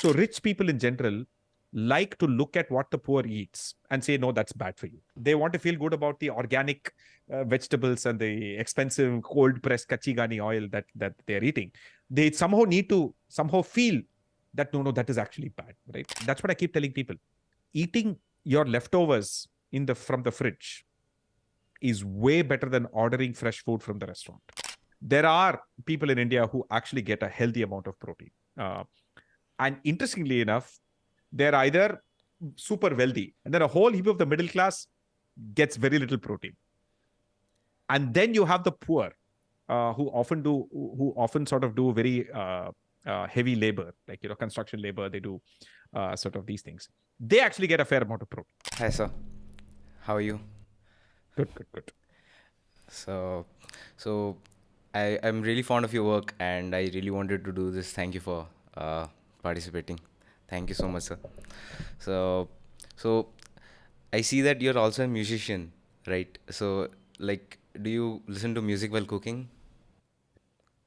So rich people in general like to look at what the poor eats and say, no, that's bad for you. They want to feel good about the organic vegetables and the expensive cold pressed kachigani oil that they're eating. They somehow need to somehow feel that, no, that is actually bad, right? That's what I keep telling people. Eating your leftovers from the fridge is way better than ordering fresh food from the restaurant. There are people in India who actually get a healthy amount of protein. And interestingly enough, they're either super wealthy, and then a whole heap of the middle class gets very little protein. And then you have the poor, who often sort of do very heavy labor, like, construction labor. They do sort of these things. They actually get a fair amount of protein. Hi, sir. How are you? Good. So I'm really fond of your work, and I really wanted to do this. Thank you for participating. Thank you so much, sir. So I see that you're also a musician, right? So, like, do you listen to music while cooking?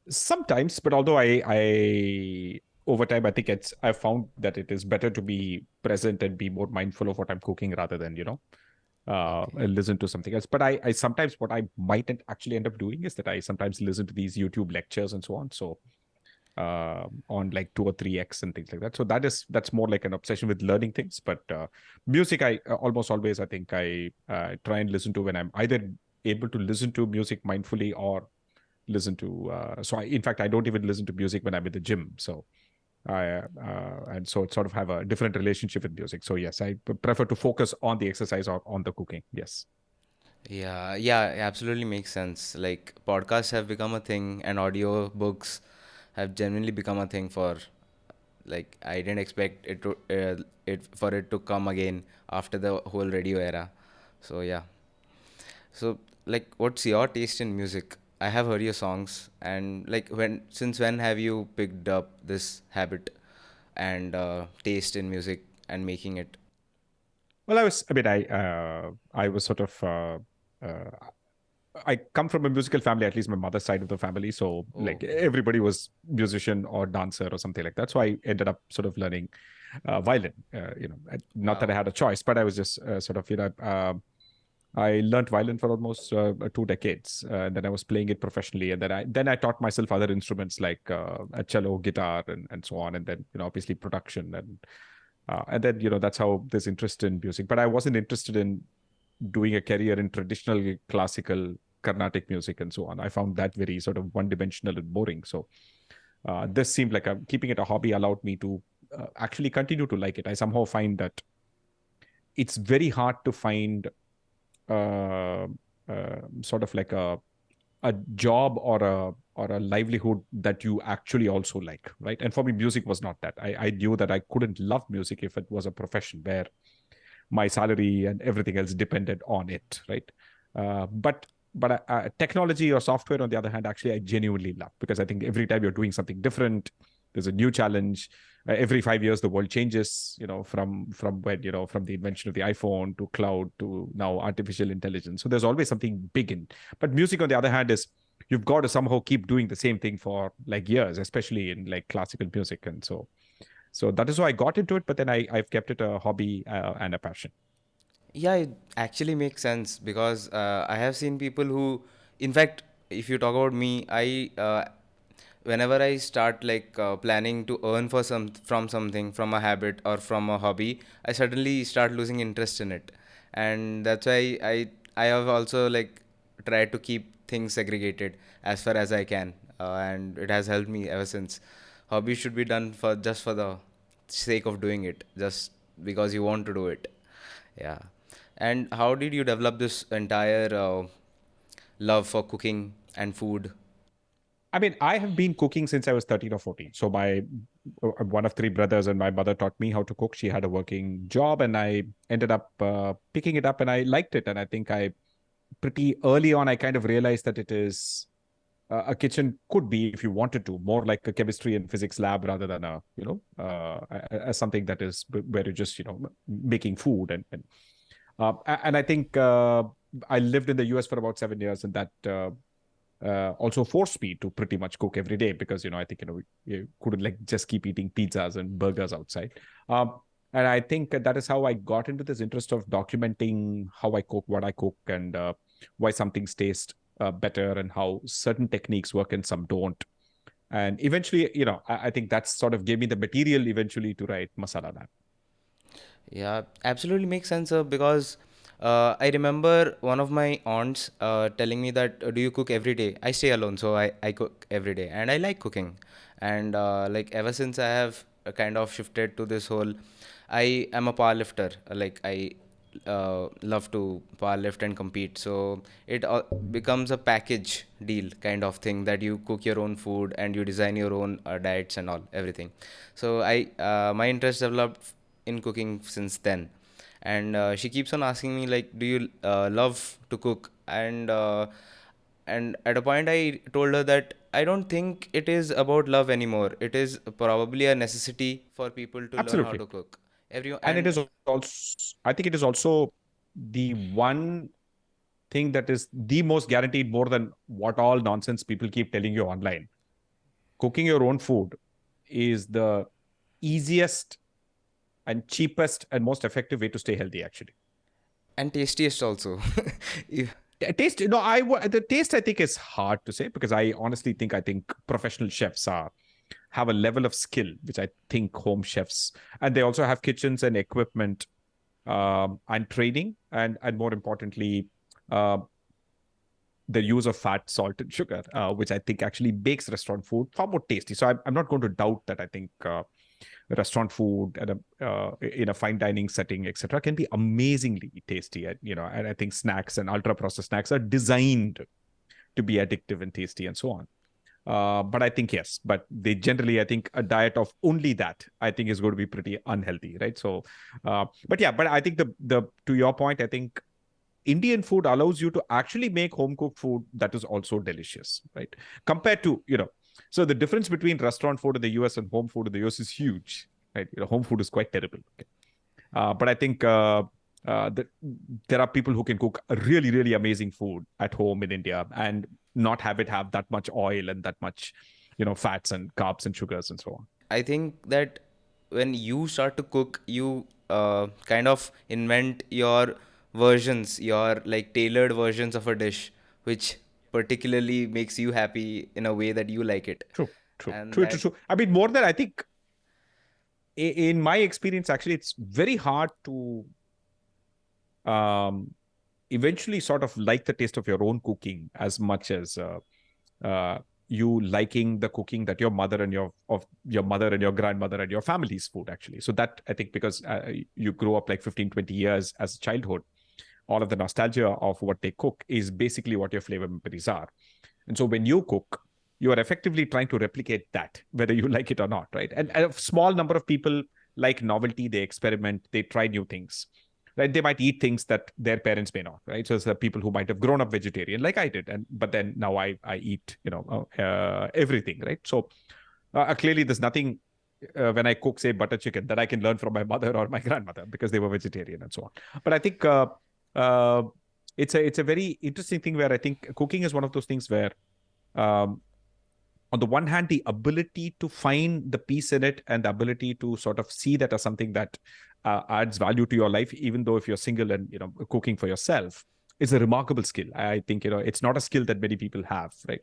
Sometimes, but although I over time, I think I found that it is better to be present and be more mindful of what I'm cooking rather than, listen to something else. But I sometimes, what I might actually end up doing is that I sometimes listen to these YouTube lectures and so on. So on like 2 or 3x and things like that. So that's more like an obsession with learning things. But music, I almost always, I think I try and listen to when I'm either able to listen to music mindfully or listen to. In fact, I don't even listen to music when I'm in the gym. So and so it sort of have a different relationship with music. So yes, I prefer to focus on the exercise or on the cooking. Yes. Yeah, it absolutely makes sense. Like, podcasts have become a thing, and audio books have genuinely become a thing for, like, I didn't expect it to come again after the whole radio era. So yeah. So, like, what's your taste in music? I have heard your songs, and like, since when have you picked up this habit and taste in music and making it? Well, I was sort of, uh, I come from a musical family, at least my mother's side of the family. So Oh, like everybody was musician or dancer or something like that. So I ended up sort of learning violin, not that I wow. had a choice, but I was just sort of, I learned violin for almost 2 decades. And then I was playing it professionally. And then I taught myself other instruments like a cello, guitar, and so on. And then, obviously production and then, that's how this interest in music. But I wasn't interested in doing a career in traditional classical Carnatic music and so on. I found that very sort of one-dimensional and boring. So this seemed like keeping it a hobby allowed me to actually continue to like it. I somehow find that it's very hard to find uh, sort of like a job or a livelihood that you actually also like, right? And for me, music was not that. I knew that I couldn't love music if it was a profession where my salary and everything else depended on it, right? But technology or software, on the other hand, actually I genuinely love, because I think every time you're doing something different, there's a new challenge. Every 5 years, the world changes. From when from the invention of the iPhone to cloud to now artificial intelligence. So there's always something big in. But music, on the other hand, is you've got to somehow keep doing the same thing for like years, especially in like classical music, and so that is why I got into it. But then I've kept it a hobby and a passion. Yeah, it actually makes sense because I have seen people who, in fact, if you talk about me, whenever I start like planning to earn from something, from a habit or from a hobby, I suddenly start losing interest in it, and that's why I have also like tried to keep things segregated as far as I can, and it has helped me ever since. Hobbies should be done for just for the sake of doing it, just because you want to do it. Yeah. And how did you develop this entire love for cooking and food? I mean, I have been cooking since I was 13 or 14. So my one of three brothers and my mother taught me how to cook. She had a working job, and I ended up picking it up, and I liked it. And I think I pretty early on I kind of realized that it is a kitchen could be, if you wanted to, more like a chemistry and physics lab rather than as something that is where you're just making food and I think I lived in the US for about 7 years, and that also forced me to pretty much cook every day because, I think, you couldn't like just keep eating pizzas and burgers outside. And I think that is how I got into this interest of documenting how I cook, what I cook, and why some things taste better and how certain techniques work and some don't. And eventually, I think that sort of gave me the material eventually to write Masala Lab. Yeah, absolutely makes sense, sir, because I remember one of my aunts telling me that, do you cook every day? I stay alone, so I cook every day and I like cooking. And like ever since I have kind of shifted to this whole, I am a power lifter. Like I love to power lift and compete. So it becomes a package deal kind of thing that you cook your own food and you design your own diets and all everything. So my interest developed in cooking since then, and she keeps on asking me like, do you love to cook? And at a point I told her that I don't think it is about love anymore. It is probably a necessity for people to learn how Absolutely. to cook. Everyone. And it And is also, I think it is also the one thing that is the most guaranteed more than what all nonsense people keep telling you online. Cooking your own food is the easiest and cheapest and most effective way to stay healthy, actually. and tastiest also. If- Taste, the taste I think is hard to say because I think professional chefs have a level of skill which I think home chefs, and they also have kitchens and equipment, and training, and more importantly, uh, the use of fat, salt, and sugar, which I think actually makes restaurant food far more tasty. So I'm not going to doubt that. I think restaurant food in a fine dining setting, etc., can be amazingly tasty. And I think snacks and ultra processed snacks are designed to be addictive and tasty and so on. But I think yes, but they generally, I think a diet of only that, I think is going to be pretty unhealthy, right? So, but yeah, but I think the to your point, I think Indian food allows you to actually make home cooked food that is also delicious, right? Compared to, so the difference between restaurant food in the US and home food in the US is huge, right? Home food is quite terrible. Okay? But I think that there are people who can cook a really, really amazing food at home in India and not have it have that much oil and that much, fats and carbs and sugars and so on. I think that when you start to cook, you kind of invent your versions, your like tailored versions of a dish, which particularly makes you happy in a way that you like it. True, true, And true, true, that, true. I mean, more than I think, in my experience, actually, it's very hard to um, eventually sort of like the taste of your own cooking as much as uh, you liking the cooking that your mother and your mother and your grandmother and your family's food, actually. So that, I think, because you grew up like 15, 20 years as a childhood, all of the nostalgia of what they cook is basically what your flavor memories are. And so when you cook, you are effectively trying to replicate that, whether you like it or not, right? And a small number of people like novelty, they experiment, they try new things, right? They might eat things that their parents may not, right? So it's the people who might have grown up vegetarian like I did, and but then now I eat, everything, right? So clearly there's nothing when I cook, say, butter chicken, that I can learn from my mother or my grandmother because they were vegetarian and so on. But I think uh, it's a very interesting thing where I think cooking is one of those things where, um, on the one hand, the ability to find the peace in it and the ability to sort of see that as something that adds value to your life, even though if you're single and cooking for yourself, is a remarkable skill. I think it's not a skill that many people have, right?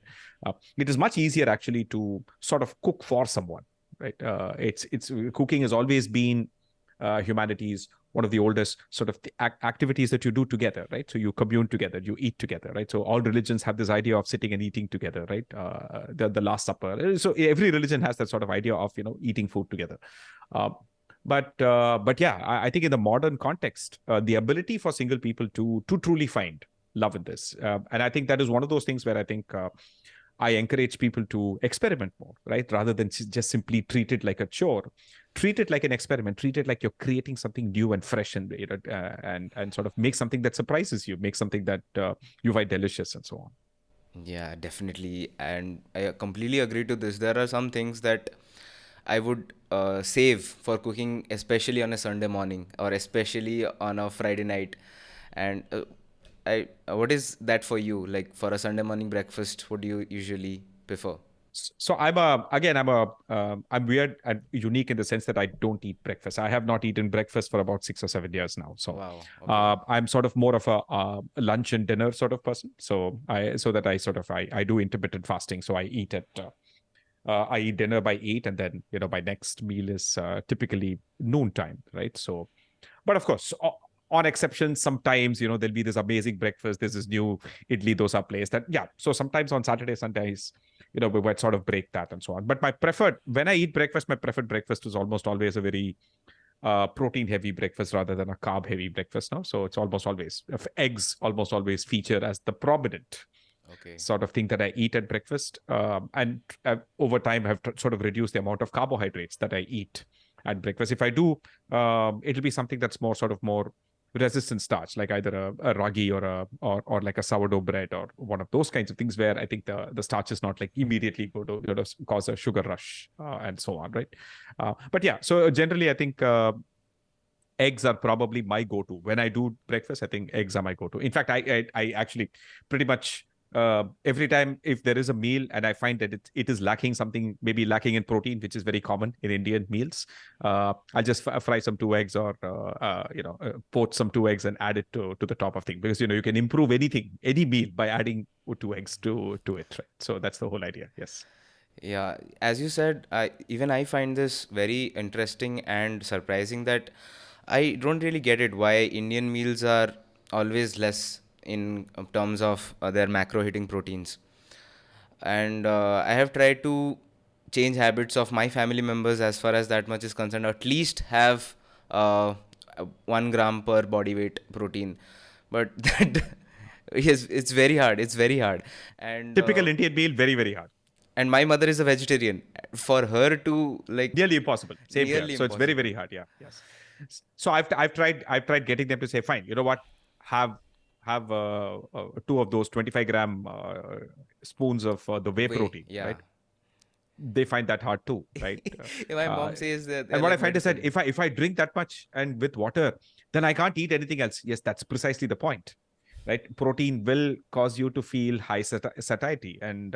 It is much easier actually to sort of cook for someone, right? It's cooking has always been humanity's one of the oldest sort of activities that you do together, right? So you commune together, you eat together, right? So all religions have this idea of sitting and eating together, right? The Last Supper. So every religion has that sort of idea of eating food together. Uh, but yeah, I think in the modern context, the ability for single people to truly find love in this, and I think that is one of those things where I think I encourage people to experiment more, right? Rather than just simply treat it like a chore, treat it like an experiment, treat it like you're creating something new and fresh, and and sort of make something that surprises you, make something that you find delicious and so on. yeah, definitely. And I completely agree to this. There are some things that I would save for cooking, especially on a Sunday morning or especially on a Friday night. And what is that for you? Like for a Sunday morning breakfast, what do you usually prefer? So I'm weird and unique in the sense that I don't eat breakfast. I have not eaten breakfast for about 6 or 7 years now. So Wow. Okay. I'm sort of more of a lunch and dinner sort of person. So I do intermittent fasting. So I eat dinner by 8, and then my next meal is typically noontime, right? So, but of course, on exceptions, sometimes there'll be this amazing breakfast. There's this new idli dosa place that, yeah. So sometimes on Saturday, Sundays, we might sort of break that and so on. But when I eat breakfast, my preferred breakfast is almost always a very protein heavy breakfast rather than a carb heavy breakfast now. So it's almost always eggs almost always feature as the prominent Okay. sort of thing that I eat at breakfast. And over time, have sort of reduced the amount of carbohydrates that I eat at breakfast. If I do, it'll be something that's more resistant starch, like either a ragi or like a sourdough bread or one of those kinds of things, where I think the starch is not like immediately go to cause a sugar rush and so on, right? But yeah, so generally, I think. Eggs are probably my go-to when I do breakfast. I think eggs are my go-to. In fact, I actually pretty much every time if there is a meal and I find that it is lacking something, maybe lacking in protein, which is very common in Indian meals, I'll just fry some 2 eggs or poach some 2 eggs and add it to the top of thing, because you can improve any meal by adding 2 eggs to it, right? So that's the whole idea. Yes. Yeah, as you said, I find this very interesting and surprising that I don't really get it why Indian meals are always less in terms of their macro hitting proteins. And I have tried to change habits of my family members as far as that much is concerned, or at least have 1 gram per body weight protein. But that, yes, it's very hard. It's very hard. And Typical Indian meal, very, very hard. and my mother is a vegetarian. For her to like Nearly impossible. Same here. nearly So it's very, impossible. very hard. Yeah. Yes. So I've tried getting them to say, fine, you know what, have 2 of those 25-gram spoons of the whey Way, protein, yeah. right? They find that hard too, right? My Uh, mom says that and they're what I like find is that medicine. if I drink that much and with water, then I can't eat anything else. Yes, that's precisely the point, right? Protein will cause you to feel high satiety, and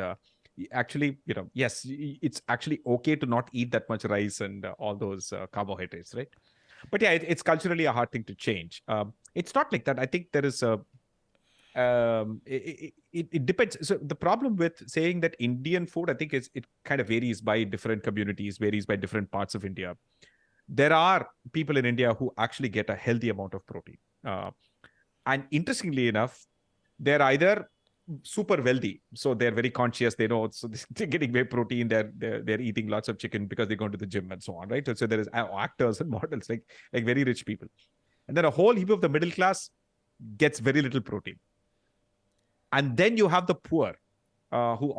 actually, yes, it's actually okay to not eat that much rice and all those carbohydrates, right? But yeah, it's culturally a hard thing to change. It's not like that. I think there is a it depends. So the problem with saying that Indian food, I think, is it kind of varies by different communities, varies by different parts of India. There are people in India who actually get a healthy amount of protein, and interestingly enough, they're either super wealthy, so they're very conscious. They know, so they're getting whey protein. They're eating lots of chicken because they go to the gym and so on, right? So there is actors and models, like very rich people, and then a whole heap of the middle class gets very little protein. And then you have the poor, who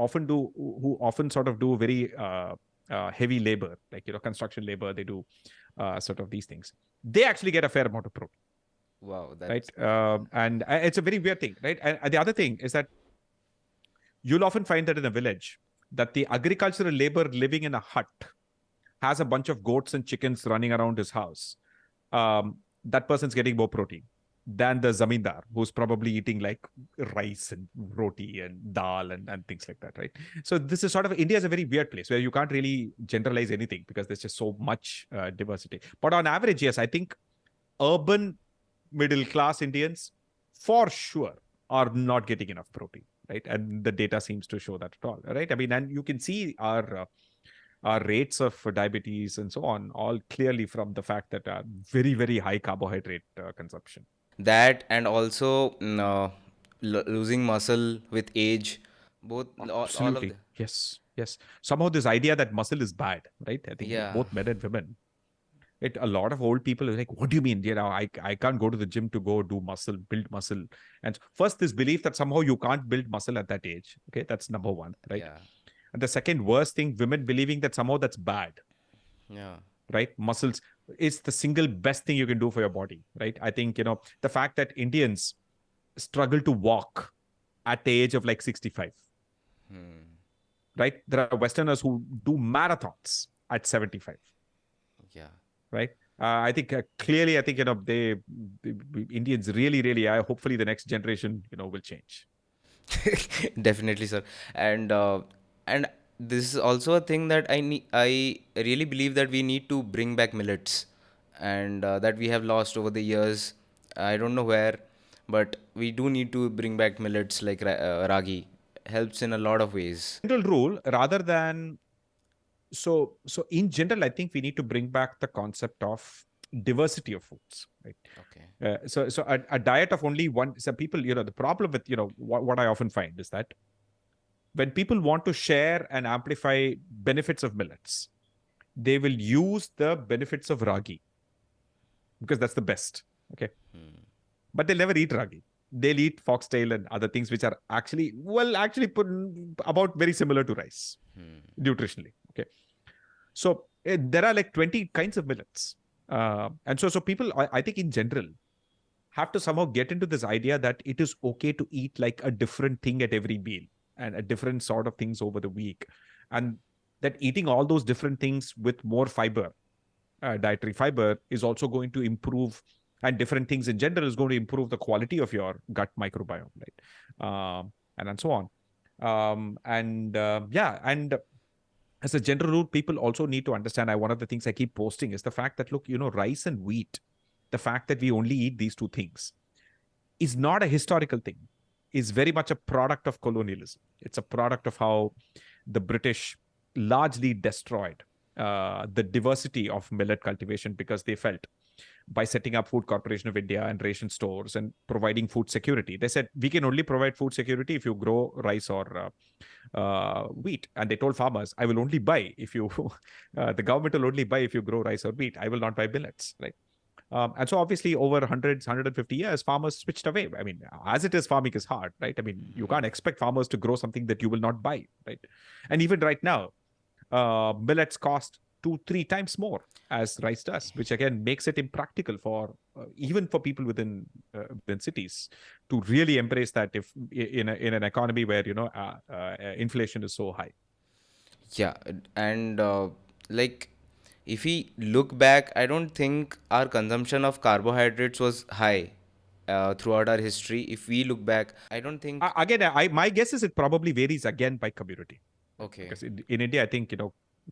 often sort of do very heavy labor, like construction labor. They do sort of these things. They actually get a fair amount of protein, Wow, right? that's And it's a very weird thing, right? And the other thing is that you'll often find that in a village, that the agricultural labor living in a hut has a bunch of goats and chickens running around his house. That person's getting more protein than the zamindar, who's probably eating like rice and roti and dal and things like that, right? So this is sort of, India is a very weird place where you can't really generalize anything because there's just so much diversity. But on average, yes, I think urban middle class Indians for sure are not getting enough protein, right? And the data seems to show that at all, right? I mean, and you can see our rates of diabetes and so on, all clearly from the fact that very, very high carbohydrate consumption. that, and also losing muscle with age. Both, all of Absolutely. the, Yes. Yes. Somehow this idea that muscle is bad, right? I think yeah. both men and women, a lot of old people are like, what do you mean? I can't go to the gym to go do muscle, build muscle. And first, this belief that somehow you can't build muscle at that age. Okay. That's number one, right? Yeah. And the second worst thing, women believing that somehow that's bad, Yeah. right? Muscles is the single best thing you can do for your body, right? I think, the fact that Indians struggle to walk at the age of like 65, right? There are Westerners who do marathons at 75, Yeah. right? I think clearly, I think, Indians really, hopefully the next generation, will change. Definitely, sir. And this is also a thing that I really believe that we need to bring back millets, and that we have lost over the years. I don't know where, but we do need to bring back millets like ragi. Helps in a lot of ways. General rule, rather than so in general, I think we need to bring back the concept of diversity of foods, right? Okay. So a diet of only one. Some people, the problem with what I often find is that when people want to share and amplify benefits of millets, they will use the benefits of ragi because that's the best. Okay. But they'll never eat ragi. They'll eat foxtail and other things which are actually put about very similar to rice nutritionally. Okay. So there are like 20 kinds of millets. And so people, I think in general, have to somehow get into this idea that it is okay to eat like a different thing at every meal and a different sort of things over the week. And that eating all those different things with more fiber, dietary fiber, is also going to improve, and different things in general is going to improve the quality of your gut microbiome, right? And so on. And as a general rule, people also need to understand, one of the things I keep posting is the fact that, look, rice and wheat, the fact that we only eat these two things is not a historical thing, is very much a product of colonialism. It's a product of how the British largely destroyed the diversity of millet cultivation, because they felt by setting up Food Corporation of India and ration stores and providing food security, they said, we can only provide food security if you grow rice or wheat. And they told farmers, I will only buy if you, the government will only buy if you grow rice or wheat. I will not buy millets, right? And so obviously over 150 years, farmers switched away. I mean, as it is, farming is hard, right? I mean, you can't expect farmers to grow something that you will not buy, right? And even right now, millets cost 2-3 times more as rice does, which again makes it impractical for even for people within cities to really embrace that, if in an economy where inflation is so high. Yeah, and like if we look back, I don't think our consumption of carbohydrates was high throughout our history. If we look back, I don't think. Again, my guess is it probably varies again by community. Okay. Because in India, I think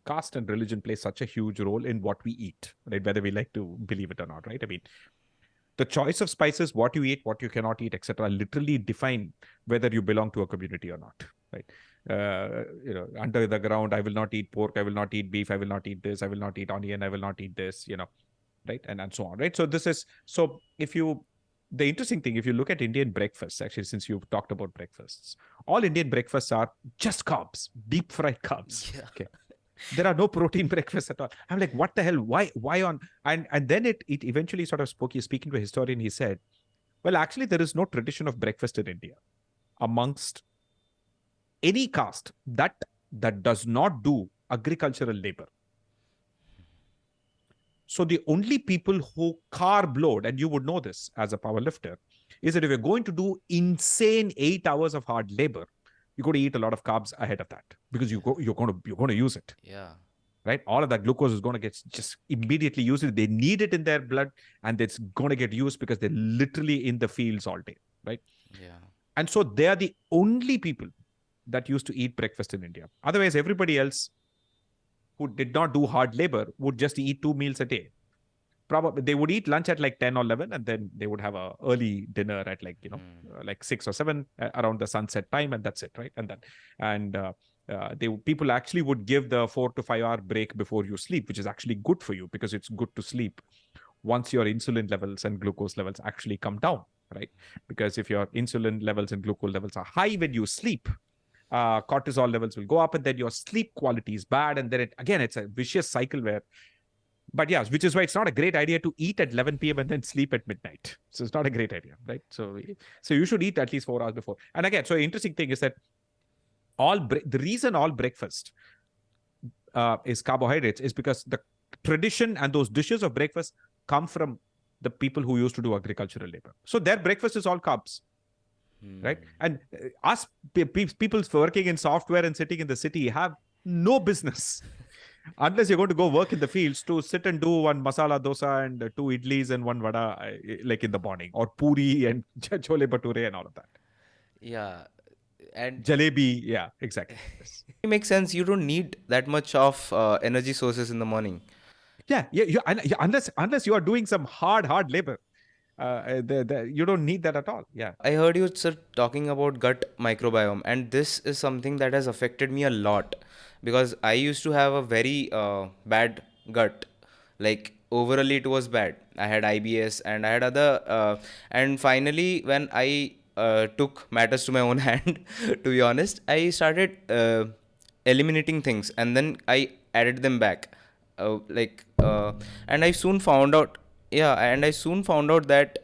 caste and religion play such a huge role in what we eat, right? Whether we like to believe it or not, right? I mean, the choice of spices, what you eat, what you cannot eat, etc., literally define whether you belong to a community or not, right? Under the ground, I will not eat pork, I will not eat beef, I will not eat this, I will not eat onion, I will not eat this, right? And so on, right? So the interesting thing, if you look at Indian breakfasts, actually, since you've talked about breakfasts, all Indian breakfasts are just carbs, deep fried carbs. Yeah. Okay. There are no protein breakfasts at all. I'm like, what the hell? Why on? And then it eventually sort of spoke. He's speaking to a historian. He said, well, actually, there is no tradition of breakfast in India amongst any caste that does not do agricultural labor. So the only people who carb load, and you would know this as a power lifter, is that if you're going to do insane 8 hours of hard labor, you're going to eat a lot of carbs ahead of that, because you're going to use it. Yeah. Right? All of that glucose is going to get just immediately used. They need it in their blood, and it's going to get used because they're literally in the fields all day. Right? Yeah. And so they are the only people that used to eat breakfast in India. Otherwise, everybody else who did not do hard labor would just eat 2 meals a day. Probably they would eat lunch at like 10 or 11, and then they would have a early dinner at like like 6 or 7 around the sunset time, and that's it, right? And people actually would give the 4 to 5 hour break before you sleep, which is actually good for you, because it's good to sleep once your insulin levels and glucose levels actually come down, right? Because if your insulin levels and glucose levels are high when you sleep, cortisol levels will go up, and then your sleep quality is bad, and then it's a vicious cycle where. But yeah, which is why it's not a great idea to eat at 11 p.m. and then sleep at midnight. So it's not a great idea, right? So you should eat at least 4 hours before. And again, so the interesting thing is that the reason all breakfast is carbohydrates is because the tradition and those dishes of breakfast come from the people who used to do agricultural labor. So their breakfast is all carbs, right? And us people working in software and sitting in the city have no business Unless you're going to go work in the fields to sit and do one masala dosa and two idlis and one vada, like in the morning, or puri and chole bhature and all of that. Yeah, and Jalebi, yeah, exactly. Yes. it makes sense. You don't need that much of energy sources in the morning. Yeah, unless you are doing some hard labor, you don't need that at all. Yeah, I heard you sir talking about gut microbiome, and this is something that has affected me a lot because I used to have a very bad gut. Like overall, it was bad. I had IBS and I had other. And finally, when I took matters to my own hand, to be honest, I started eliminating things, and then I added them back. Like, and I soon found out. Yeah, and I soon found out that.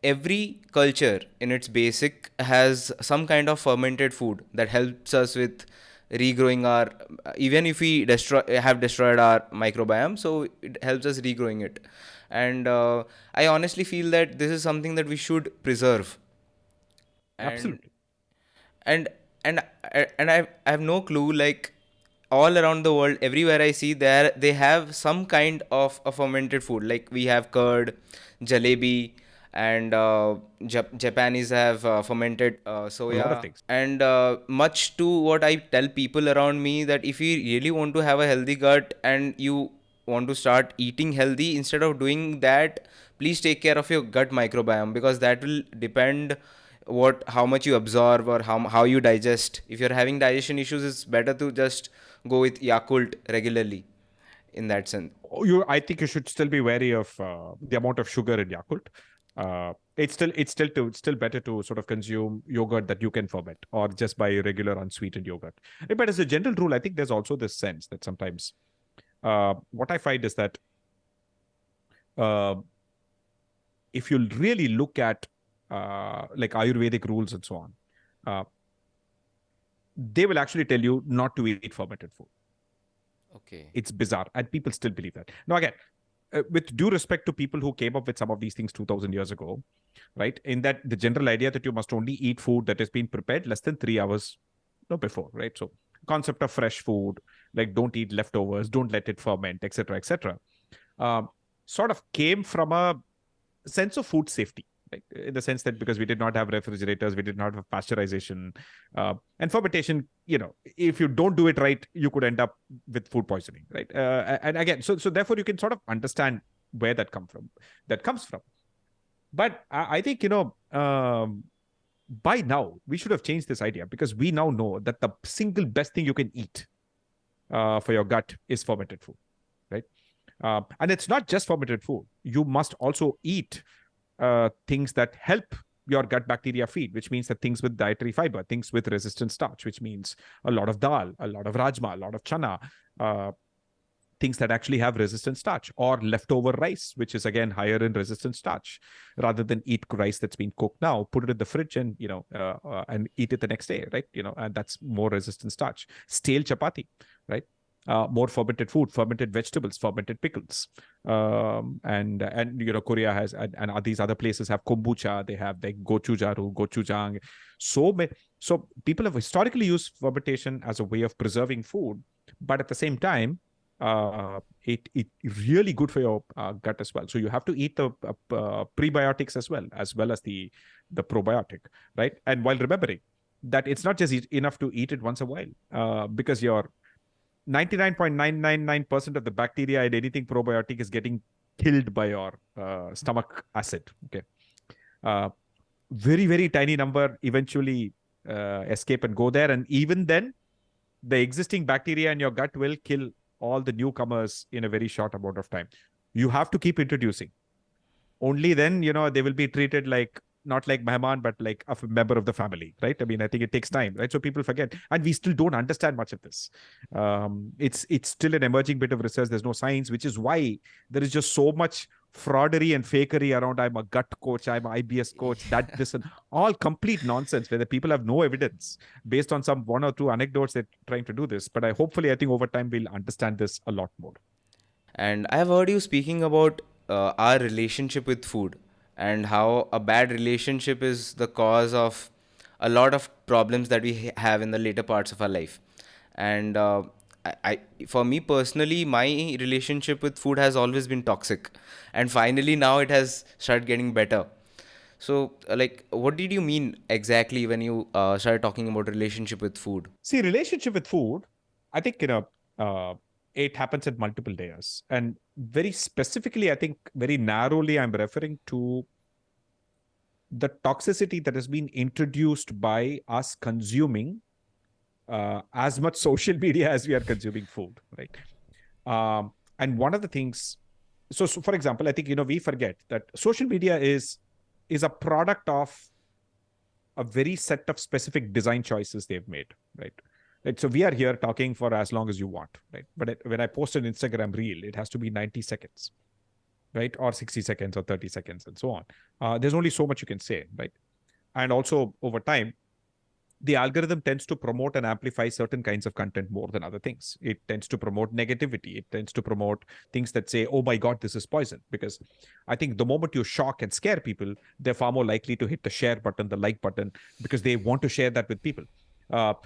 Every culture in its basic has some kind of fermented food that helps us with regrowing our, even if we have destroyed our microbiome, so it helps us regrowing it. And I honestly feel that this is something that we should preserve. and absolutely. and and I have no clue, like all around the world, everywhere I see, there they have some kind of a fermented food. Like we have curd, jalebi, and Japanese have fermented A lot of soya. things. And much to what I tell people around me, that if you really want to have a healthy gut and you want to start eating healthy, instead of doing that, please take care of your gut microbiome, because that will depend how much you absorb or how you digest. If you're having digestion issues, it's better to just go with Yakult regularly in that sense. I think you should still be wary of the amount of sugar in Yakult. It's still better to sort of consume yogurt that you can ferment, or just buy regular unsweetened yogurt. But as a general rule, I think there's also this sense that sometimes what I find is that uh, if you really look at like Ayurvedic rules and so on, uh, they will actually tell you not to eat fermented food. Okay. It's bizarre, and people still believe that. Now, again, with due respect to people who came up with some of these things 2000 years ago, right? In that the general idea that you must only eat food that has been prepared less than 3 hours before, right? So, concept of fresh food, like don't eat leftovers, don't let it ferment, etc., etc., um, sort of came from a sense of food safety, right? In the sense that because we did not have refrigerators, we did not have pasteurization, and fermentation. If you don't do it right, you could end up with food poisoning, right? And again, so therefore, you can sort of understand where that comes from. But I think by now we should have changed this idea, because we now know that the single best thing you can eat for your gut is fermented food, right? And it's not just fermented food. You must also eat things that help your gut bacteria feed, which means that things with dietary fiber, things with resistant starch, which means a lot of dal, a lot of rajma, a lot of chana, things that actually have resistant starch, or leftover rice, which is again higher in resistant starch. Rather than eat rice that's been cooked now, put it in the fridge and and eat it the next day, right? And that's more resistant starch. Stale chapati, right? More fermented food, fermented vegetables, fermented pickles, and Korea has, and these other places have kombucha. They have like gochujaru, gochujang. So people have historically used fermentation as a way of preserving food, but at the same time, it really good for your gut as well. So you have to eat the prebiotics as well as the probiotic, right? And while remembering that it's not just enough to eat it once a while, because your 99.999% of the bacteria in anything probiotic is getting killed by your stomach acid. Okay. Very, very tiny number eventually escape and go there. And even then, the existing bacteria in your gut will kill all the newcomers in a very short amount of time. You have to keep introducing. Only then, they will be treated like, not like Mehman, but like a member of the family, right? I mean, I think it takes time, right? So people forget, and we still don't understand much of this. It's still an emerging bit of research. There's no science, which is why there is just so much fraudery and fakery around. I'm a gut coach, I'm an IBS coach, that, this, and all complete nonsense, where the people have no evidence based on some one or two anecdotes they're trying to do this. But I think over time we'll understand this a lot more. And I have heard you speaking about our relationship with food, and how a bad relationship is the cause of a lot of problems that we have in the later parts of our life. And for me personally, my relationship with food has always been toxic, and finally now it has started getting better. So, like, what did you mean exactly when you started talking about relationship with food? See, relationship with food, I think, it happens at multiple layers. And very specifically, I think very narrowly, I'm referring to the toxicity that has been introduced by us consuming as much social media as we are consuming food, right? And one of the things, so for example, I think, we forget that social media is a product of a very set of specific design choices they've made, right? Right. So we are here talking for as long as you want, right? But when I post an Instagram reel, it has to be 90 seconds, right? Or 60 seconds or 30 seconds and so on. There's only so much you can say, right? And also over time, the algorithm tends to promote and amplify certain kinds of content more than other things. It tends to promote negativity. It tends to promote things that say, oh my God, this is poison. Because I think the moment you shock and scare people, they're far more likely to hit the share button, the like button, because they want to share that with people.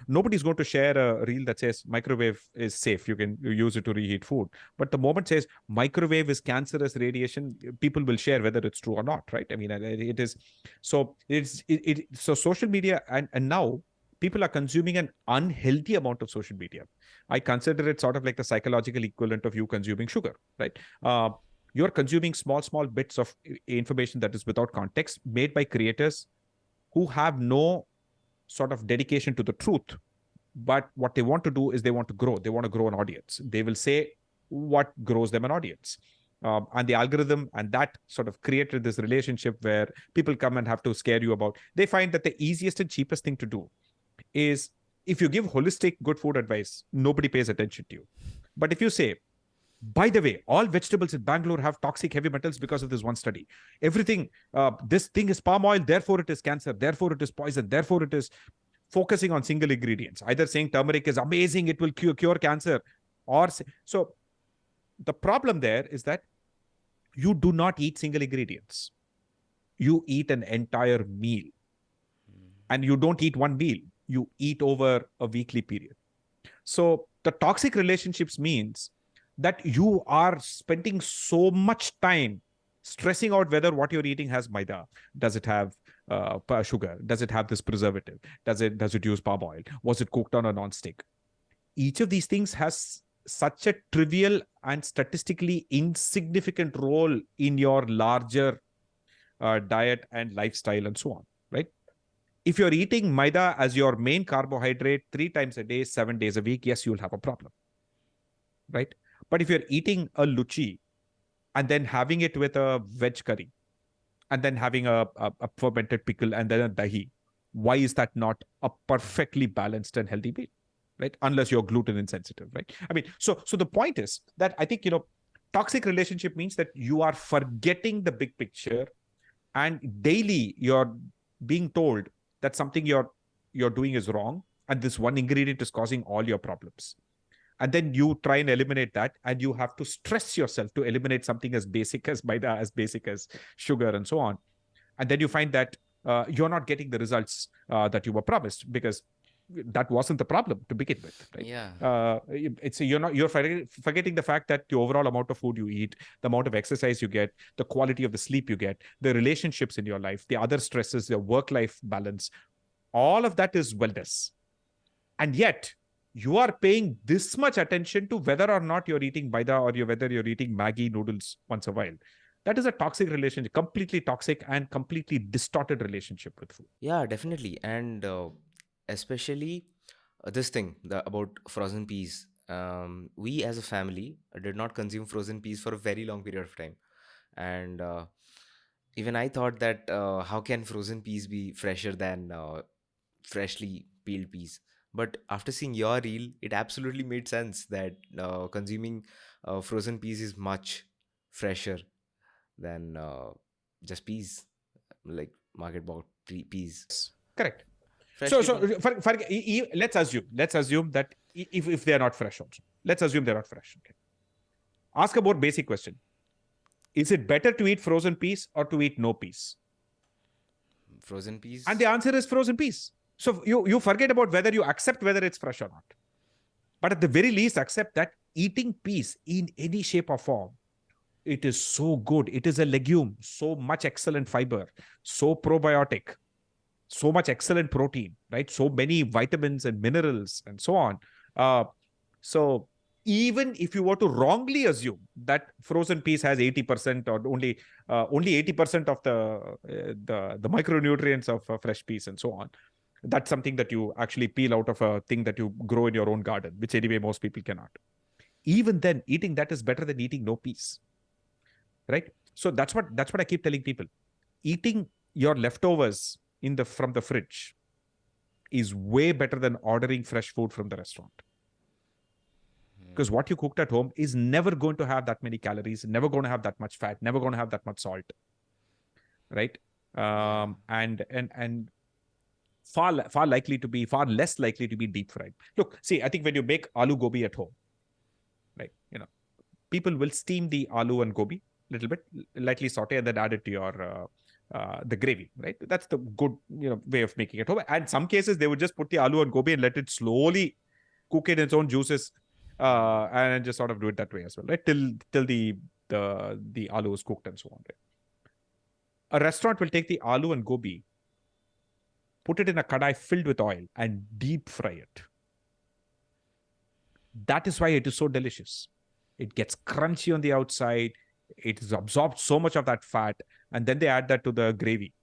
Nobody's going to share a reel that says microwave is safe. You can use it to reheat food. But the moment says microwave is cancerous radiation, people will share whether it's true or not, right? I mean, it is. So so social media and now people are consuming an unhealthy amount of social media. I consider it sort of like the psychological equivalent of you consuming sugar, right? You're consuming small bits of information that is without context, made by creators who have no sort of dedication to the truth. But what they want to do is they want to grow. They want to grow an audience. They will say what grows them an audience. And the algorithm and that sort of created this relationship where people come and have to scare you about. They find that the easiest and cheapest thing to do is if you give holistic good food advice, nobody pays attention to you. But if you say, by the way, all vegetables in Bangalore have toxic heavy metals because of this one study. Everything, this thing is palm oil, therefore it is cancer, therefore it is poison, therefore it is focusing on single ingredients, either saying turmeric is amazing, it will cure cancer. So the problem there is that you do not eat single ingredients. You eat an entire meal. And you don't eat one meal. You eat over a weekly period. So the toxic relationships means that you are spending so much time stressing out whether what you're eating has maida. Does it have sugar? Does it have this preservative? Does it use palm oil? Was it cooked on a non-stick? Each of these things has such a trivial and statistically insignificant role in your larger diet and lifestyle and so on, right? If you're eating maida as your main carbohydrate 3 times a day, 7 days a week, yes, you'll have a problem, right? But if you're eating a luchi and then having it with a veg curry and then having a fermented pickle and then a dahi, why is that not a perfectly balanced and healthy meal, right? Unless you're gluten insensitive, right? I mean, so the point is that I think, toxic relationship means that you are forgetting the big picture and daily you're being told that something you're doing is wrong and this one ingredient is causing all your problems. And then you try and eliminate that, and you have to stress yourself to eliminate something as basic as maida, as basic as sugar, and so on. And then you find that you're not getting the results that you were promised because that wasn't the problem to begin with, right? Yeah. You're forgetting the fact that the overall amount of food you eat, the amount of exercise you get, the quality of the sleep you get, the relationships in your life, the other stresses, your work-life balance, all of that is wellness. And yet you are paying this much attention to whether or not you're eating maida or whether you're eating Maggi noodles once a while. That is a toxic relationship, completely toxic and completely distorted relationship with food. Yeah, definitely. And especially this thing about frozen peas. We as a family did not consume frozen peas for a very long period of time. And even I thought that how can frozen peas be fresher than freshly peeled peas? But after seeing your reel, it absolutely made sense that consuming frozen peas is much fresher than just peas, like market bought peas. Correct. So Freshly peeled. let's assume that if they are not fresh also. Let's assume they're not fresh. Okay. Ask a more basic question. Is it better to eat frozen peas or to eat no peas? Frozen peas. And the answer is frozen peas. So you forget about whether you accept whether it's fresh or not. But at the very least, accept that eating peas in any shape or form, it is so good. It is a legume, so much excellent fiber, so probiotic, so much excellent protein, right? So many vitamins and minerals and so on. So even if you were to wrongly assume that frozen peas has 80% or only 80% of the micronutrients of fresh peas and so on, that's something that you actually peel out of a thing that you grow in your own garden, which anyway most people cannot. Even then, eating that is better than eating no peas, right? So that's what I keep telling people. Eating your leftovers from the fridge is way better than ordering fresh food from the restaurant. Because what you cooked at home is never going to have that many calories, never going to have that much fat, never going to have that much salt, right? And far less likely to be deep fried. Look, see, I think when you make aloo gobi at home, right, people will steam the aloo and gobi a little bit, lightly saute, and then add it to your the gravy, right? That's the good way of making it home. And some cases they would just put the aloo and gobi and let it slowly cook in its own juices, and just sort of do it that way as well, right? Till the aloo is cooked and so on. Right? A restaurant will take the aloo and gobi, put it in a kadai filled with oil, and deep fry it. That is why it is so delicious. It gets crunchy on the outside. It has absorbed so much of that fat, and then they add that to the gravy.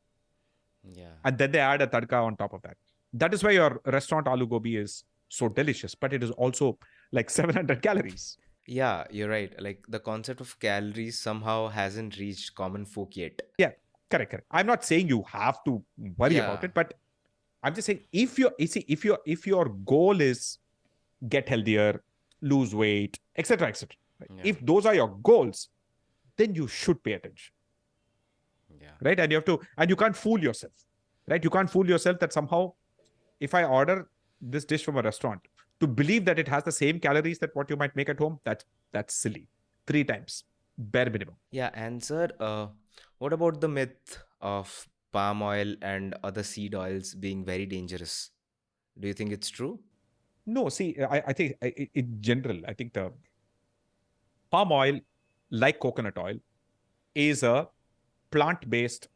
Yeah. And then they add a tadka on top of that. That is why your restaurant aloo gobi is so delicious, but it is also like 700 calories. Yeah, you're right. Like the concept of calories somehow hasn't reached common folk yet. Yeah, correct. I'm not saying you have to worry about it, but I'm just saying if your goal is get healthier, lose weight, etc., etc. Right? Yeah. If those are your goals, then you should pay attention. Yeah. Right. And you can't fool yourself. Right. You can't fool yourself that somehow, if I order this dish from a restaurant, to believe that it has the same calories that what you might make at home, that's silly. 3 times, bare minimum. Yeah. And sir, what about the myth of palm oil and other seed oils being very dangerous? Do you think it's true? No, see, I think in general, I think the palm oil, like coconut oil, is a plant-based,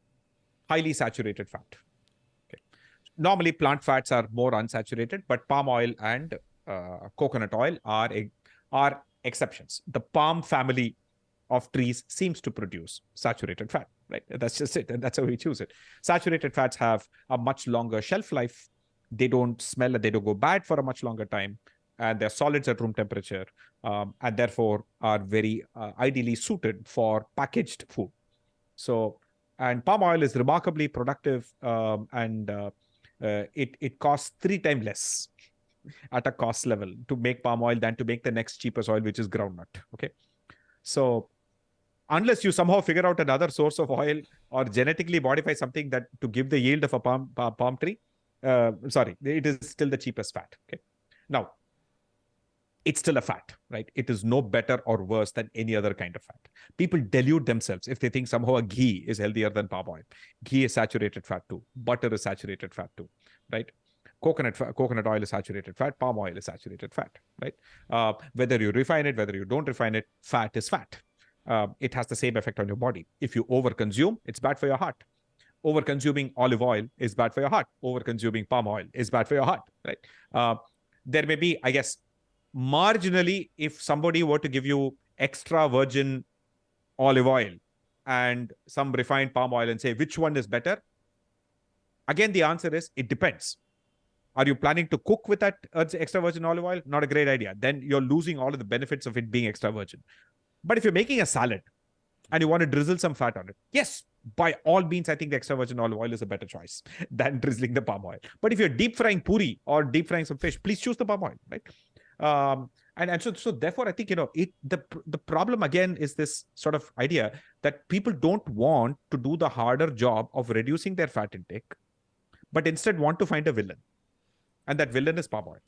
highly saturated fat. Okay. Normally, plant fats are more unsaturated, but palm oil and coconut oil are exceptions. The palm family of trees seems to produce saturated fat, right? That's just it, and that's how we choose it. Saturated fats have a much longer shelf life. They don't smell and they don't go bad for a much longer time. And they're solids at room temperature, and therefore are very ideally suited for packaged food. So, and palm oil is remarkably productive, and it costs 3 times less at a cost level to make palm oil than to make the next cheapest oil, which is groundnut. Okay. So unless you somehow figure out another source of oil or genetically modify something that to give the yield of a palm tree, it is still the cheapest fat. Okay. Now, it's still a fat, right? It is no better or worse than any other kind of fat. People delude themselves if they think somehow a ghee is healthier than palm oil. Ghee is saturated fat too. Butter is saturated fat too, right? Coconut oil is saturated fat. Palm oil is saturated fat, right? Whether you refine it, whether you don't refine it, fat is fat. It has the same effect on your body. If you overconsume, it's bad for your heart. Over-consuming olive oil is bad for your heart. Over-consuming palm oil is bad for your heart, right? There may be, I guess, marginally, if somebody were to give you extra virgin olive oil and some refined palm oil and say, which one is better? Again, the answer is, it depends. Are you planning to cook with that extra virgin olive oil? Not a great idea. Then you're losing all of the benefits of it being extra virgin. But if you're making a salad and you want to drizzle some fat on it, yes, by all means, I think the extra virgin olive oil is a better choice than drizzling the palm oil. But if you're deep frying puri or deep frying some fish, please choose the palm oil, right? So therefore, I think, the problem again is this sort of idea that people don't want to do the harder job of reducing their fat intake, but instead want to find a villain. And that villain is palm oil.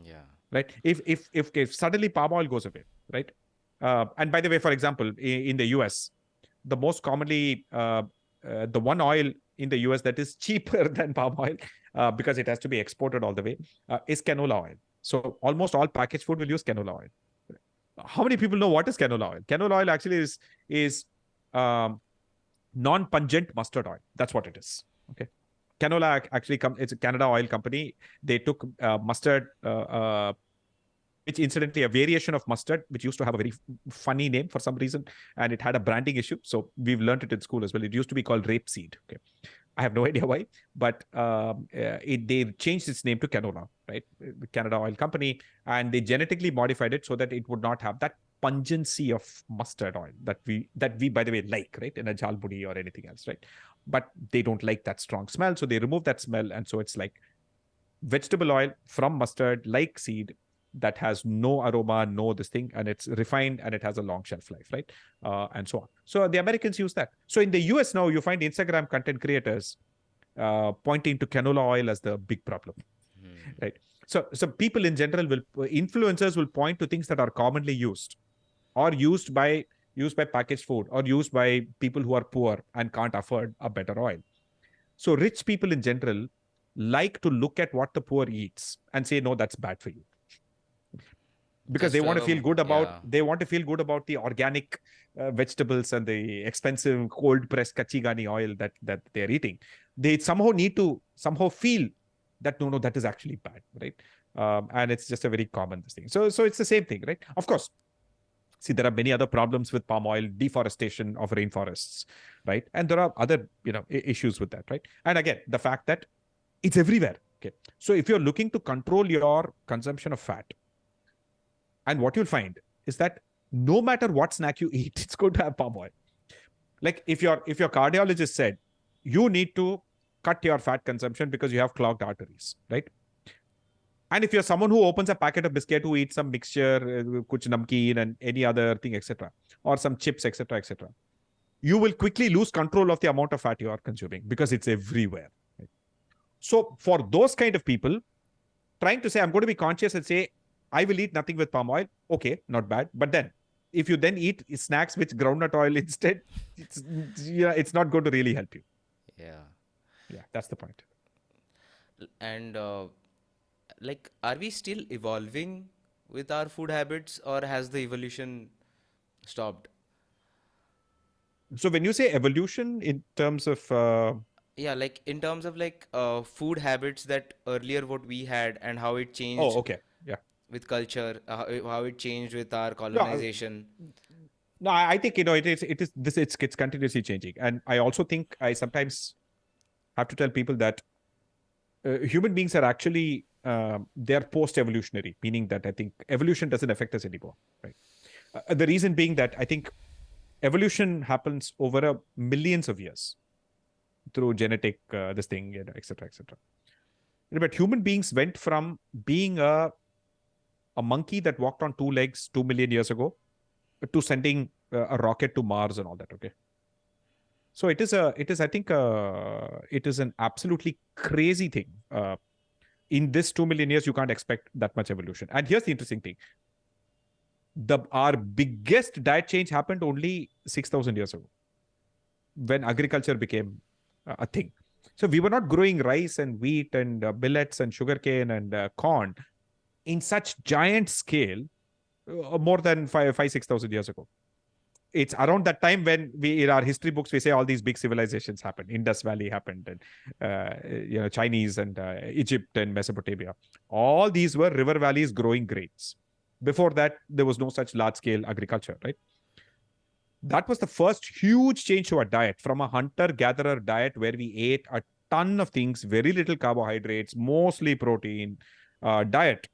Yeah. Right. If suddenly palm oil goes away, right? And by the way, for example, in the US, the most commonly, the one oil in the US that is cheaper than palm oil, because it has to be exported all the way, is canola oil. So almost all packaged food will use canola oil. How many people know what is canola oil? Canola oil actually is um, non-pungent mustard oil. That's what it is. Okay. Canola actually it's a Canada oil company. They took mustard, which incidentally a variation of mustard, which used to have a very funny name for some reason, and it had a branding issue. So we've learned it in school as well. It used to be called rapeseed. Okay. I have no idea why, but they changed its name to canola, right? The Canada Oil Company, and they genetically modified it so that it would not have that pungency of mustard oil that we by the way like, right, in a jalmudi or anything else, right? But they don't like that strong smell, so they remove that smell, and so it's like vegetable oil from mustard, like seed, that has no aroma, no this thing, and it's refined and it has a long shelf life, right? And so on. So the Americans use that. So in the US now, you find Instagram content creators pointing to canola oil as the big problem, right? So people in general influencers will point to things that are commonly used, or used by packaged food, or used by people who are poor and can't afford a better oil. So rich people in general like to look at what the poor eats and say, no, that's bad for you. Because they want to feel good about the organic vegetables and the expensive cold pressed kachigani oil that they're eating. They somehow need to feel that no, that is actually bad, right? And it's just a very common thing. So it's the same thing, right? Of course, see, there are many other problems with palm oil, deforestation of rainforests, right? And there are other issues with that, right? And again, the fact that it's everywhere. Okay, so if you're looking to control your consumption of fat, and what you'll find is that no matter what snack you eat, it's going to have palm oil. Like if your cardiologist said, you need to cut your fat consumption because you have clogged arteries, right? And if you're someone who opens a packet of biscuit, who eats some mixture, kuch namkeen and any other thing, etc., or some chips, etc., etc., you will quickly lose control of the amount of fat you are consuming because it's everywhere. Right? So for those kind of people, trying to say, I'm going to be conscious and say, I will eat nothing with palm oil. Okay, not bad. But then, if you then eat snacks with groundnut oil instead, it's not going to really help you. Yeah, that's the point. And like, are we still evolving with our food habits, or has the evolution stopped? So when you say evolution in terms of Yeah, like in terms of like food habits that earlier what we had and how it changed okay, yeah, with culture, how it changed with our no, colonization. no, I think it's continuously changing, and I also think I sometimes have to tell people that human beings are actually they're post-evolutionary, meaning that I think evolution doesn't affect us anymore, right? The reason being that I think evolution happens over millions of years through genetic this thing, etc., etc. But human beings went from being a monkey that walked on two legs 2 million years ago to sending a rocket to Mars and all that. Okay. So it is an absolutely crazy thing. In this 2 million years, you can't expect that much evolution. And here's the interesting thing. Our biggest diet change happened only 6,000 years ago, when agriculture became a thing. So we were not growing rice and wheat and millets and sugarcane and corn in such giant scale more than 6,000 years ago. It's around that time when in our history books, we say all these big civilizations happened. Indus Valley happened, and Chinese and Egypt and Mesopotamia. All these were river valleys growing grains. Before that, there was no such large-scale agriculture, right? That was the first huge change to our diet, from a hunter-gatherer diet where we ate a ton of things, very little carbohydrates, mostly protein diet,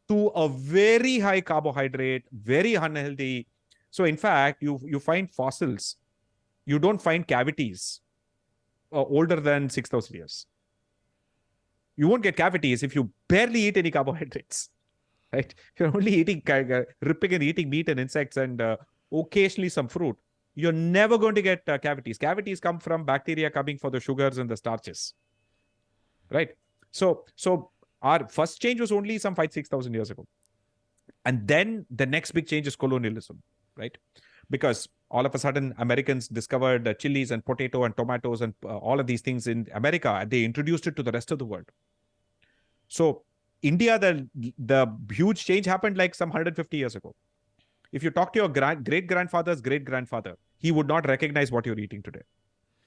to a very high carbohydrate, very unhealthy. So in fact, you find fossils, you don't find cavities older than 6,000 years. You won't get cavities if you barely eat any carbohydrates, right? You're only eating, ripping and eating meat and insects and occasionally some fruit. You're never going to get cavities. Cavities come from bacteria coming for the sugars and the starches, right? So our first change was only some 6,000 years ago. And then the next big change is colonialism, right? Because all of a sudden, Americans discovered chilies and potato and tomatoes and all of these things in America, and they introduced it to the rest of the world. So India, the huge change happened like some 150 years ago. If you talk to your great-grandfather's great-grandfather, he would not recognize what you're eating today,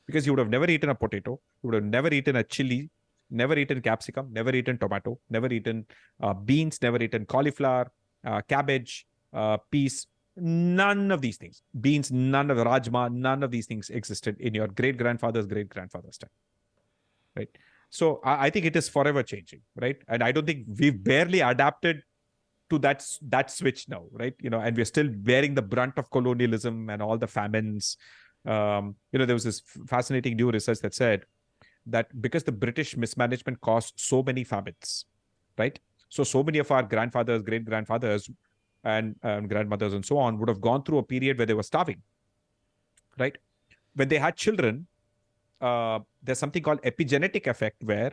because you would have never eaten a potato, you would have never eaten a chili, never eaten capsicum, never eaten tomato, never eaten beans, never eaten cauliflower, cabbage, peas, none of these things. Beans, none of the rajma, none of these things existed in your great-grandfather's great-grandfather's time, right? So I think it is forever changing, right? And I don't think we've barely adapted to that switch now, right? And we're still bearing the brunt of colonialism and all the famines. There was this fascinating new research that said that because the British mismanagement caused so many famines, right? So many of our grandfathers, great grandfathers, and grandmothers and so on would have gone through a period where they were starving, right? When they had children, there's something called epigenetic effect, where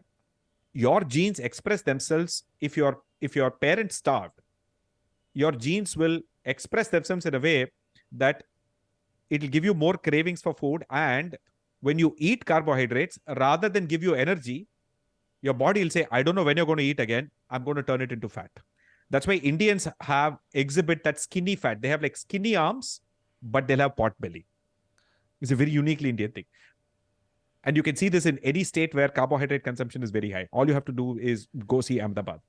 your genes express themselves. If your parents starved, your genes will express themselves in a way that it'll give you more cravings for food. And when you eat carbohydrates, rather than give you energy, your body will say, I don't know when you're going to eat again, I'm going to turn it into fat. That's why Indians exhibit that skinny fat. They have like skinny arms, but they'll have pot belly. It's a very uniquely Indian thing. And you can see this in any state where carbohydrate consumption is very high. All you have to do is go see Ahmedabad.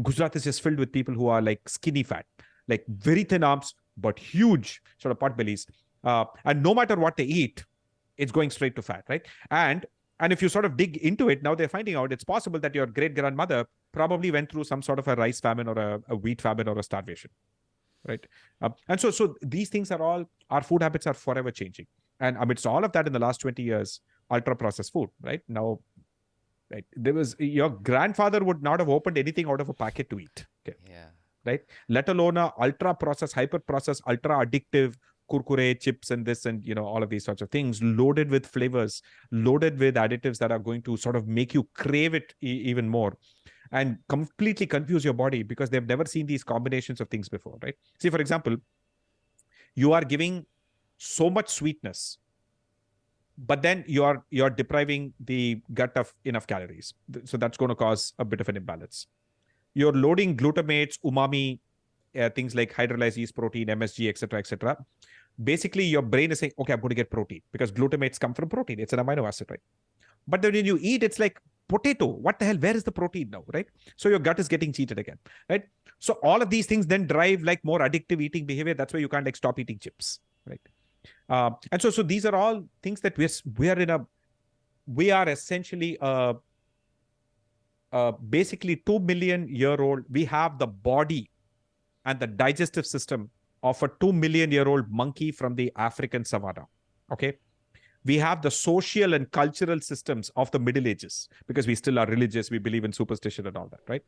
Gujarat is just filled with people who are like skinny fat, like very thin arms, but huge sort of pot bellies. And no matter what they eat, it's going straight to fat, right? And if you sort of dig into it, now they're finding out it's possible that your great-grandmother probably went through some sort of a rice famine or a wheat famine or a starvation, right? And so these things our food habits are forever changing. And amidst all of that, in the last 20 years, ultra-processed food, right? Now, right, your grandfather would not have opened anything out of a packet to eat. Okay. Yeah. Right? Let alone a ultra-processed, hyper-processed, ultra-addictive kurkure chips and this and all of these sorts of things, loaded with flavors, loaded with additives that are going to sort of make you crave it even more and completely confuse your body, because they've never seen these combinations of things before, right? See, for example, you are giving so much sweetness, but then you're depriving the gut of enough calories. So that's going to cause a bit of an imbalance. You're loading glutamates, umami, things like hydrolyzed yeast protein, MSG, etc., etc. Basically, your brain is saying, okay, I'm going to get protein, because glutamates come from protein. It's an amino acid, right? But then when you eat, it's like potato. What the hell? Where is the protein now, right? So your gut is getting cheated again, right? So all of these things then drive like more addictive eating behavior. That's why you can't like stop eating chips, right? And so these are all things that we are essentially basically 2 million year old. We have the body and the digestive system of a 2 million year old monkey from the African savanna. Okay. We have the social and cultural systems of the Middle Ages, because we still are religious. We believe in superstition and all that, right?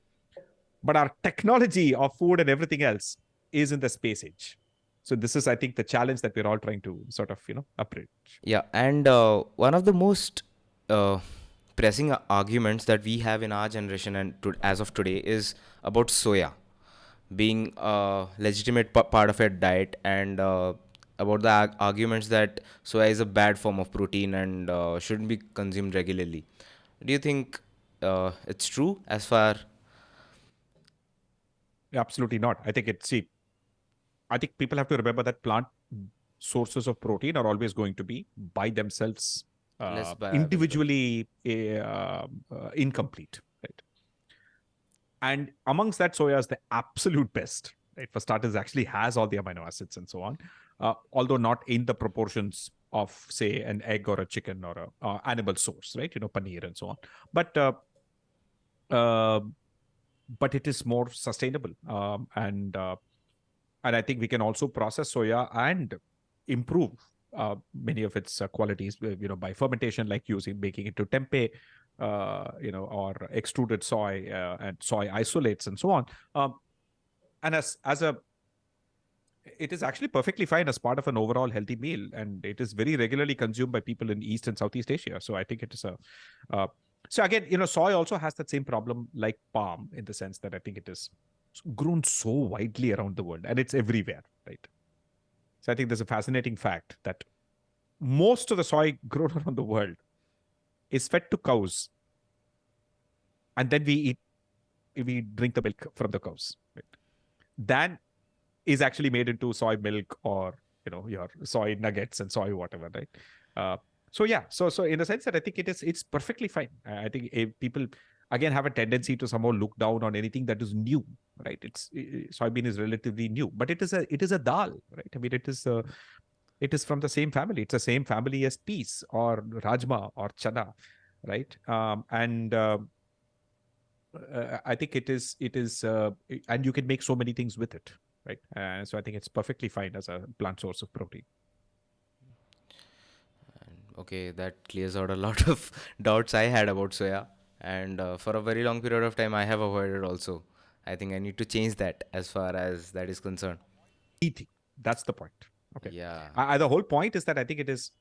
But our technology of food and everything else is in the space age. So this is, I think, the challenge that we're all trying to sort of, approach. Yeah, and one of the most pressing arguments that we have in our generation and as of today is about soya being a legitimate part of a diet, and about the arguments that soya is a bad form of protein and shouldn't be consumed regularly. Do you think it's true as far? Absolutely not. I think people have to remember that plant sources of protein are always going to be by themselves Less bioavailable. individually incomplete, right? And amongst that, soya is the absolute best, right? For starters, actually has all the amino acids and so on, although not in the proportions of, say, an egg or a chicken or a animal source, right? Paneer and so on. But it is more sustainable, and I think we can also process soya and improve many of its qualities, by fermentation, like making it to tempeh, or extruded soy and soy isolates and so on. And it is actually perfectly fine as part of an overall healthy meal, and it is very regularly consumed by people in East and Southeast Asia. So I think it is so again, soy also has that same problem like palm, in the sense that I think it is grown so widely around the world and it's everywhere, right? So I think there's a fascinating fact that most of the soy grown around the world is fed to cows, and then we eat we drink the milk from the cows, right? Than is actually made into soy milk or your soy nuggets and soy whatever, right? Uh, so yeah, so in the sense that I think it's perfectly fine. I think people again have a tendency to somehow look down on anything that is new, right? Soybean is relatively new, but it is a dal, right? I mean, it is from the same family. It's the same family as peas or rajma or chana, right? I think and you can make so many things with it, right? So I think it's perfectly fine as a plant source of protein. Okay, that clears out a lot of doubts I had about soya. And for a very long period of time, I have avoided also. I think I need to change that as far as that is concerned. Eating. That's the point. Okay. Yeah. The whole point is that I think it's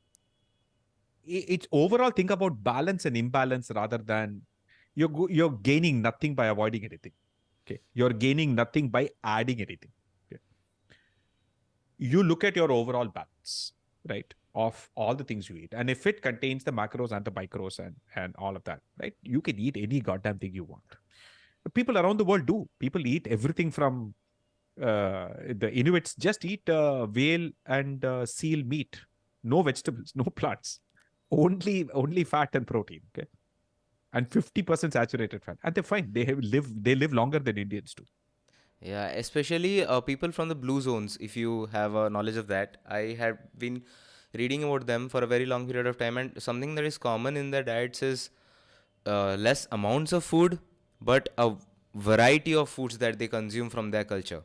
overall think about balance and imbalance rather than you're gaining nothing by avoiding anything. Okay. You're gaining nothing by adding anything. Okay. You look at your overall balance, right, of all the things you eat. And if it contains the macros and the micros and all of that, right, you can eat any goddamn thing you want. But people around the world do. People eat everything from the Inuits just eat whale and seal meat, no vegetables, no plants, only fat and protein. Okay, and 50% saturated fat, and they're fine. They live longer than Indians do. Yeah, especially people from the blue zones, if you have a knowledge of that. I have been reading about them for a very long period of time, and something that is common in their diets is less amounts of food, but a variety of foods that they consume from their culture.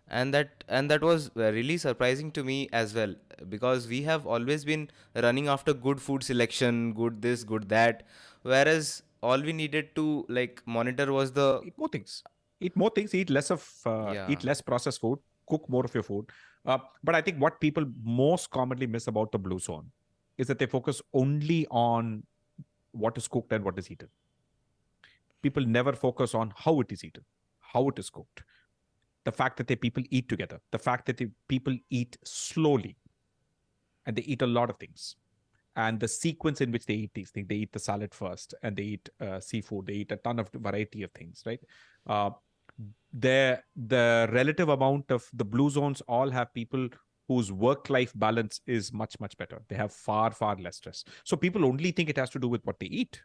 And that was really surprising to me as well, because we have always been running after good food selection, good this, good that, whereas all we needed to like monitor was the Eat more things. Eat more things. Eat yeah. less processed food. Cook more of your food. But I think what people most commonly miss about the blue zone is that they focus only on what is cooked and what is eaten. People never focus on how it is eaten, how it is cooked, the fact that the people eat together, the fact that the people eat slowly and they eat a lot of things, and the sequence in which they eat these things. They eat the salad first, and they eat seafood. They eat a ton of variety of things, right? Uh, the relative amount of the blue zones all have people whose work-life balance is much, much better. They have far, far less stress. So people only think it has to do with what they eat.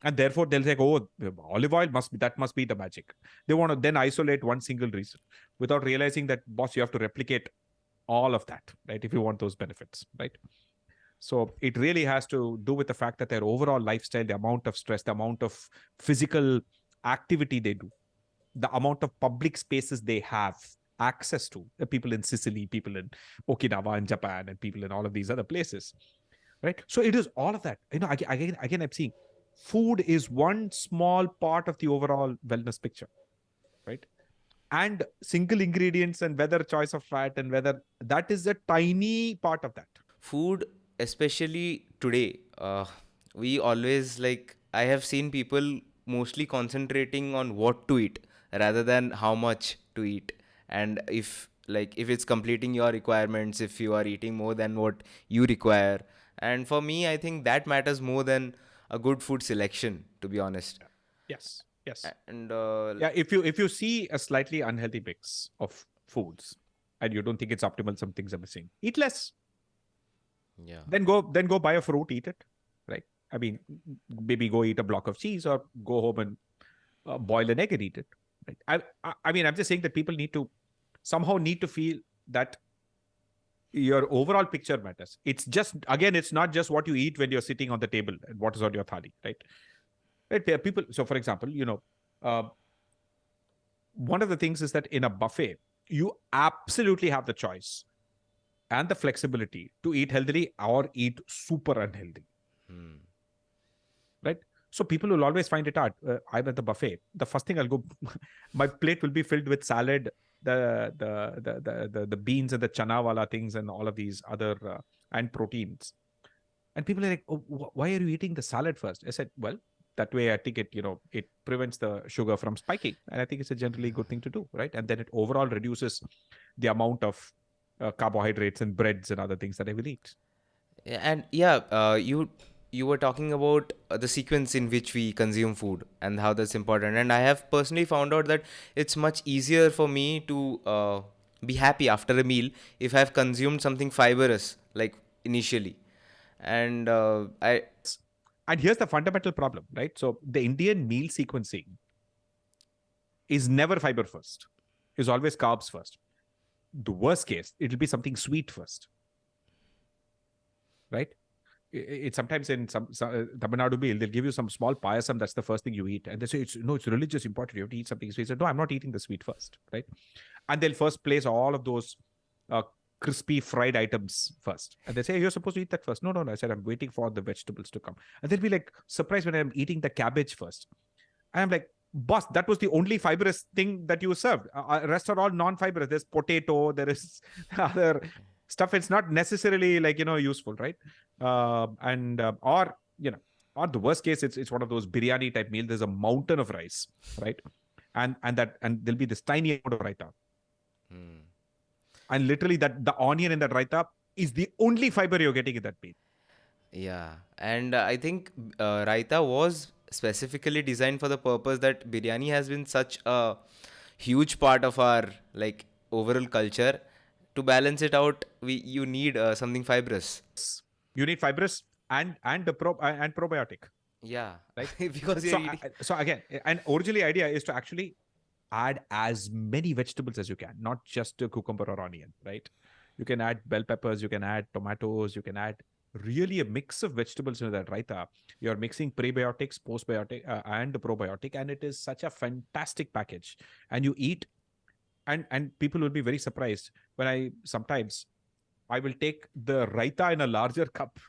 And therefore they'll say, oh, olive oil must be the magic. They want to then isolate one single reason without realizing that, boss, you have to replicate all of that, right? If you want those benefits, right? So it really has to do with the fact that their overall lifestyle, the amount of stress, the amount of physical activity they do, the amount of public spaces they have access to, the people in Sicily, people in Okinawa and Japan, and people in all of these other places, right? So it is all of that. Again, I'm seeing food is one small part of the overall wellness picture, right? And single ingredients and whether choice of fat and whether that is a tiny part of that. Food, especially today, we always like, I have seen people mostly concentrating on what to eat rather than how much to eat. And if it's completing your requirements, if you are eating more than what you require. And for me, I think that matters more than a good food selection, to be honest. Yes. Yes. And Yeah. If you see a slightly unhealthy mix of foods and you don't think it's optimal, some things are missing, eat less. yeah. Then go buy a fruit, eat it, right? I mean, maybe go eat a block of cheese or go home and boil an egg and eat it, right? I mean, I'm just saying that people somehow need to feel that your overall picture matters. It's not just what you eat when you're sitting on the table and what is on your thali, right? Right? People. So, for example, uh, one of the things is that in a buffet, you absolutely have the choice and the flexibility to eat healthily or eat super unhealthy, right? So people will always find it hard. I'm at the buffet. The first thing I'll go, my plate will be filled with salad, the beans and the chana wala things and all of these other and proteins. And people are like, oh, why are you eating the salad first? I said, well, that way I think it prevents the sugar from spiking. And I think it's a generally good thing to do, right? And then it overall reduces the amount of carbohydrates and breads and other things that I will eat. And yeah, you you were talking about the sequence in which we consume food and how that's important. And I have personally found out that it's much easier for me to be happy after a meal if I've consumed something fibrous, like initially. And And here's the fundamental problem, right? So the Indian meal sequencing is never fiber first. It's always carbs first. The worst case, it'll be something sweet first, right? It's sometimes in some Tamil Nadu meal, they'll give you some small payasam. That's the first thing you eat, and they say it's religious important. You have to eat something sweet. So, no, I'm not eating the sweet first, right? And they'll first place all of those crispy fried items first, and they say you're supposed to eat that first. No. I said I'm waiting for the vegetables to come, and they'll be like surprised when I'm eating the cabbage first. And I'm like, boss, that was the only fibrous thing that you served. Rest are all non-fibrous. There's potato. There is other stuff. It's not necessarily like useful, right? Or the worst case, it's one of those biryani type meal. There's a mountain of rice, right? And there'll be this tiny amount of raita. And literally that the onion in that raita is the only fiber you're getting in that meal. Yeah, and I think raita was specifically designed for the purpose that biryani has been such a huge part of our overall culture. To balance it out, you need something fibrous. You need fibrous and probiotic. Yeah, right. Because so again, and originally idea is to actually add as many vegetables as you can, not just a cucumber or onion, right? You can add bell peppers, you can add tomatoes, you can add really a mix of vegetables into that raita. You're mixing prebiotics, postbiotic, and probiotic, and it is such a fantastic package. And you eat, and people will be very surprised when I will take the raita in a larger cup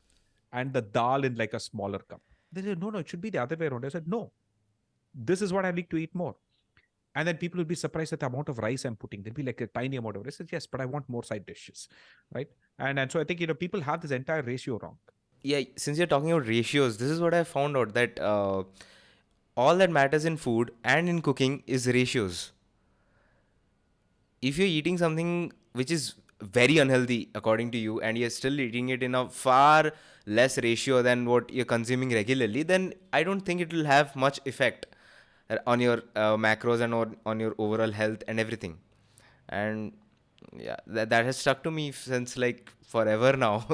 and the dal in like a smaller cup. They say, no, it should be the other way around. I said, no, this is what I like to eat more. And then people will be surprised at the amount of rice I'm putting. There'll be like a tiny amount of rice. I said, yes, but I want more side dishes, right? And so I think, people have this entire ratio wrong. Yeah, since you're talking about ratios, this is what I found out, that all that matters in food and in cooking is ratios. If you're eating something which is very unhealthy according to you and you're still eating it in a far less ratio than what you're consuming regularly, then I don't think it will have much effect on your macros and on your overall health and everything. And yeah, that has stuck to me since forever now.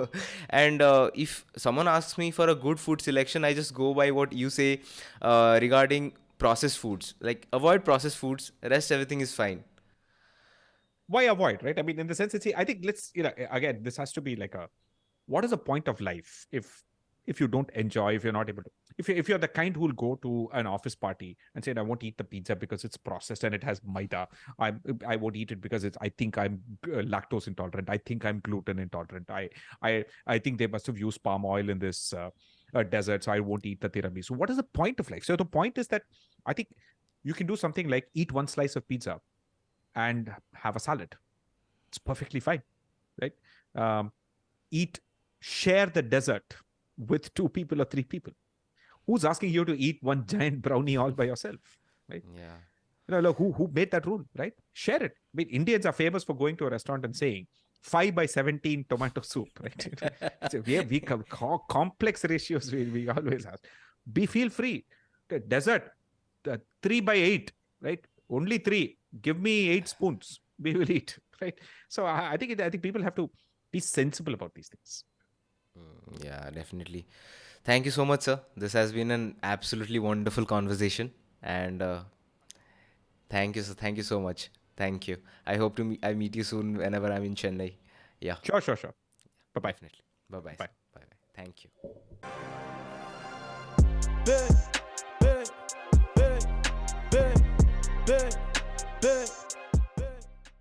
And if someone asks me for a good food selection, I just go by what you say regarding processed foods. Avoid processed foods, rest everything is fine. Why avoid, right? I mean, in the sense, I think again, this has to be what is the point of life if you don't enjoy, if you're not able to, if you're the kind who will go to an office party and say, I won't eat the pizza because it's processed and it has maida. I won't eat it because I think I'm lactose intolerant. I think I'm gluten intolerant. I think they must have used palm oil in this dessert, so I won't eat the tiramisu. What is the point of life? So the point is that I think you can do something like eat one slice of pizza and have a salad. It's perfectly fine, right? Share the dessert with 2 people or 3 people. Who's asking you to eat one giant brownie all by yourself, right? Yeah. Look, who made that rule, right? Share it. I mean, Indians are famous for going to a restaurant and saying 5 by 17 tomato soup, right? So we complex ratios we always ask. Feel free. Dessert, 3 by 8, right? Only 3. Give me 8 spoons. We will eat, right? So I think people have to be sensible about these things. Yeah, definitely. Thank you so much, sir. This has been an absolutely wonderful conversation, and thank you, sir. Thank you so much. Thank you. I hope I meet you soon whenever I'm in Chennai. Yeah. Sure. Bye-bye. Definitely. Bye-bye. Bye. Bye-bye. Thank you. Big, big, big, big, big, big.